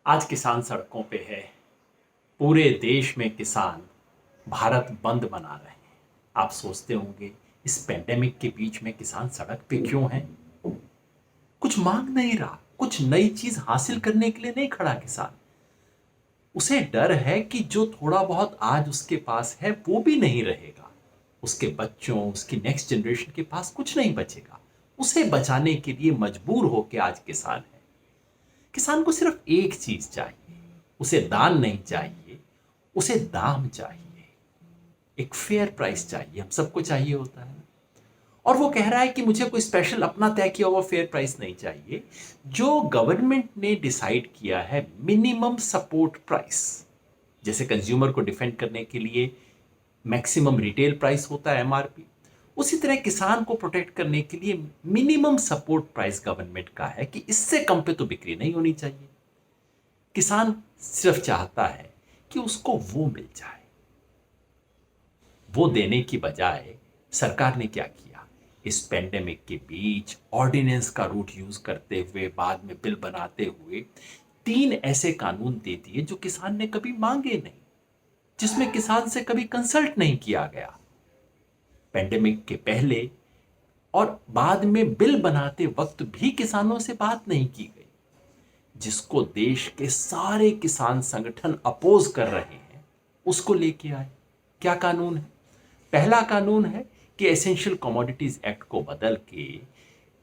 आज किसान सड़कों पे है। पूरे देश में किसान भारत बंद मना रहे हैं। आप सोचते होंगे इस पेंडेमिक के बीच में किसान सड़क पे क्यों हैं? कुछ मांग नहीं रहा, कुछ नई चीज हासिल करने के लिए नहीं खड़ा किसान। उसे डर है कि जो थोड़ा बहुत आज उसके पास है वो भी नहीं रहेगा। उसके बच्चों, उसकी नेक्स्ट जनरेशन के पास कुछ नहीं बचेगा। उसे बचाने के लिए मजबूर होकर आज किसान है। किसान को सिर्फ एक चीज चाहिए, उसे दान नहीं चाहिए, उसे दाम चाहिए। एक फेयर प्राइस चाहिए, हम सबको चाहिए होता है। और वो कह रहा है कि मुझे कोई स्पेशल अपना तय किया हुआ फेयर प्राइस नहीं चाहिए। जो गवर्नमेंट ने डिसाइड किया है मिनिमम सपोर्ट प्राइस, जैसे कंज्यूमर को डिफेंड करने के लिए मैक्सिमम रिटेल प्राइस होता है एमआरपी, उसी तरह किसान को प्रोटेक्ट करने के लिए मिनिमम सपोर्ट प्राइस गवर्नमेंट का है कि इससे कम पे तो बिक्री नहीं होनी चाहिए। किसान सिर्फ चाहता है कि उसको वो मिल जाए। वो देने की बजाय सरकार ने क्या किया, इस पेंडेमिक के बीच ऑर्डिनेंस का रूट यूज करते हुए, बाद में बिल बनाते हुए 3 ऐसे कानून दे दिए जो किसान ने कभी मांगे नहीं, जिसमें किसान से कभी कंसल्ट नहीं किया गया। पेंडेमिक के पहले और बाद में बिल बनाते वक्त भी किसानों से बात नहीं की गई। जिसको देश के सारे किसान संगठन अपोज कर रहे हैं, उसको लेके आए। क्या कानून है? पहला कानून है कि एसेंशियल कमोडिटीज एक्ट को बदल के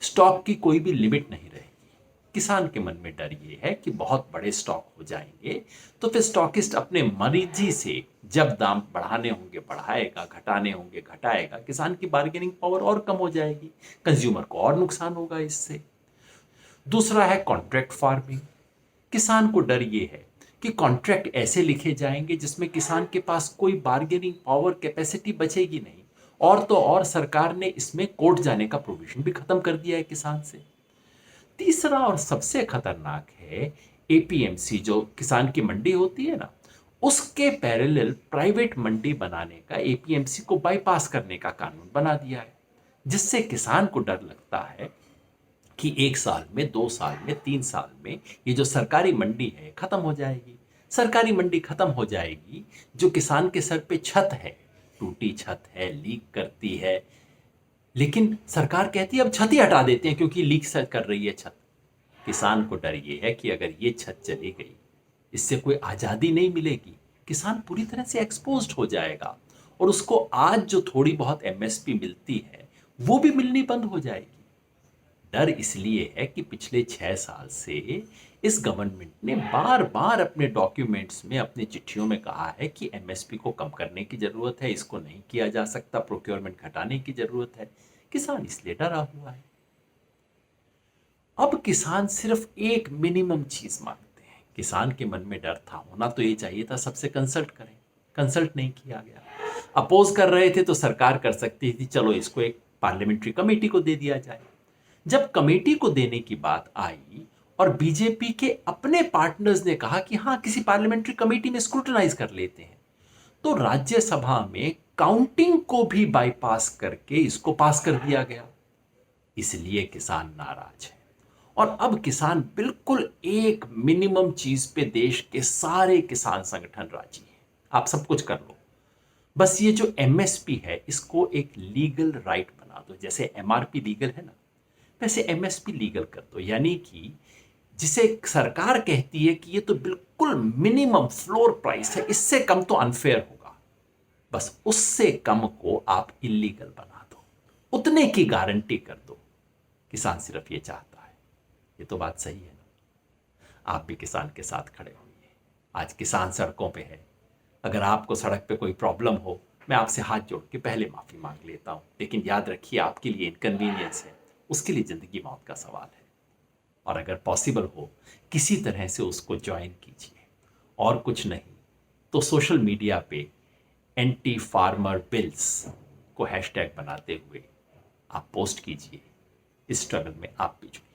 स्टॉक की कोई भी लिमिट नहीं रहेगी। किसान के मन में डर ये है कि बहुत बड़े स्टॉक हो जाएंगे तो फिर स्टॉकिस्ट अपने मर्जी से जब दाम बढ़ाने होंगे बढ़ाएगा, घटाने होंगे घटाएगा। किसान की बार्गेनिंग पावर और कम हो जाएगी, कंज्यूमर को और नुकसान होगा इससे। दूसरा है कॉन्ट्रैक्ट फार्मिंग। किसान को डर ये है कि कॉन्ट्रैक्ट ऐसे लिखे जाएंगे जिसमें किसान के पास कोई बार्गेनिंग पावर, कैपेसिटी बचेगी नहीं। और तो और सरकार ने इसमें कोर्ट जाने का प्रोविजन भी खत्म कर दिया है किसान से। तीसरा और सबसे खतरनाक है एपीएमसी, जो किसान की मंडी होती है ना, उसके पैरेलल प्राइवेट मंडी बनाने का, एपीएमसी को बाईपास करने का कानून बना दिया है। जिससे किसान को डर लगता है कि 1 साल में, 2 साल में, 3 साल में ये जो सरकारी मंडी है खत्म हो जाएगी। सरकारी मंडी खत्म हो जाएगी, जो किसान के सर पे छत है, टूटी छत है, लीक करती है, लेकिन सरकार कहती है अब छत ही हटा देते हैं क्योंकि लीक सर कर रही है छत। किसान को डर ये है कि अगर ये छत चली गई, इससे कोई आज़ादी नहीं मिलेगी, किसान पूरी तरह से एक्सपोज्ड हो जाएगा और उसको आज जो थोड़ी बहुत एमएसपी मिलती है वो भी मिलनी बंद हो जाएगी। डर इसलिए है कि पिछले 6 साल से इस गवर्नमेंट ने बार बार अपने डॉक्यूमेंट्स में, अपनी चिट्ठियों में कहा है कि एमएसपी को कम करने की जरूरत है, इसको नहीं किया जा सकता, प्रोक्योरमेंट घटाने की जरूरत है। किसान इसलिए डरा हुआ है। अब किसान सिर्फ एक मिनिमम चीज मांगते हैं। किसान के मन में डर था, होना तो ये चाहिए था सबसे कंसल्ट करें, कंसल्ट नहीं किया गया। अपोज कर रहे थे तो सरकार कर सकती थी, चलो इसको एक पार्लियामेंट्री कमेटी को दे दिया जाए। जब कमेटी को देने की बात आई और बीजेपी के अपने पार्टनर्स ने कहा कि हाँ किसी पार्लियामेंट्री कमेटी में स्क्रूटनाइज कर लेते हैं, तो राज्यसभा में काउंटिंग को भी बाईपास करके इसको पास कर दिया गया। इसलिए किसान नाराज है। और अब किसान बिल्कुल एक मिनिमम चीज पे देश के सारे किसान संगठन राजी हैं। आप सब कुछ कर लो, बस ये जो एमएसपी है इसको एक लीगल राइट बना दो। जैसे एमआरपी लीगल है ना, वैसे एमएसपी लीगल कर दो। यानी कि जिसे सरकार कहती है कि ये तो बिल्कुल मिनिमम फ्लोर प्राइस है, इससे कम तो अनफेयर होगा, बस उससे कम को आप इलीगल बना दो, उतने की गारंटी कर दो। किसान सिर्फ ये चाहता है। ये तो बात सही है ना? आप भी किसान के साथ खड़े होइए। आज किसान सड़कों पे है। अगर आपको सड़क पे कोई प्रॉब्लम हो, मैं आपसे हाथ जोड़ के पहले माफी मांग लेता हूं, लेकिन याद रखिए आपके लिए इनकन्वीनियंस है, उसके लिए जिंदगी मौत का सवाल है। और अगर पॉसिबल हो किसी तरह से उसको ज्वाइन कीजिए। और कुछ नहीं तो सोशल मीडिया पे एंटी फार्मर बिल्स को हैशटैग बनाते हुए आप पोस्ट कीजिए। इस स्ट्रगल में आप भी जुड़िए।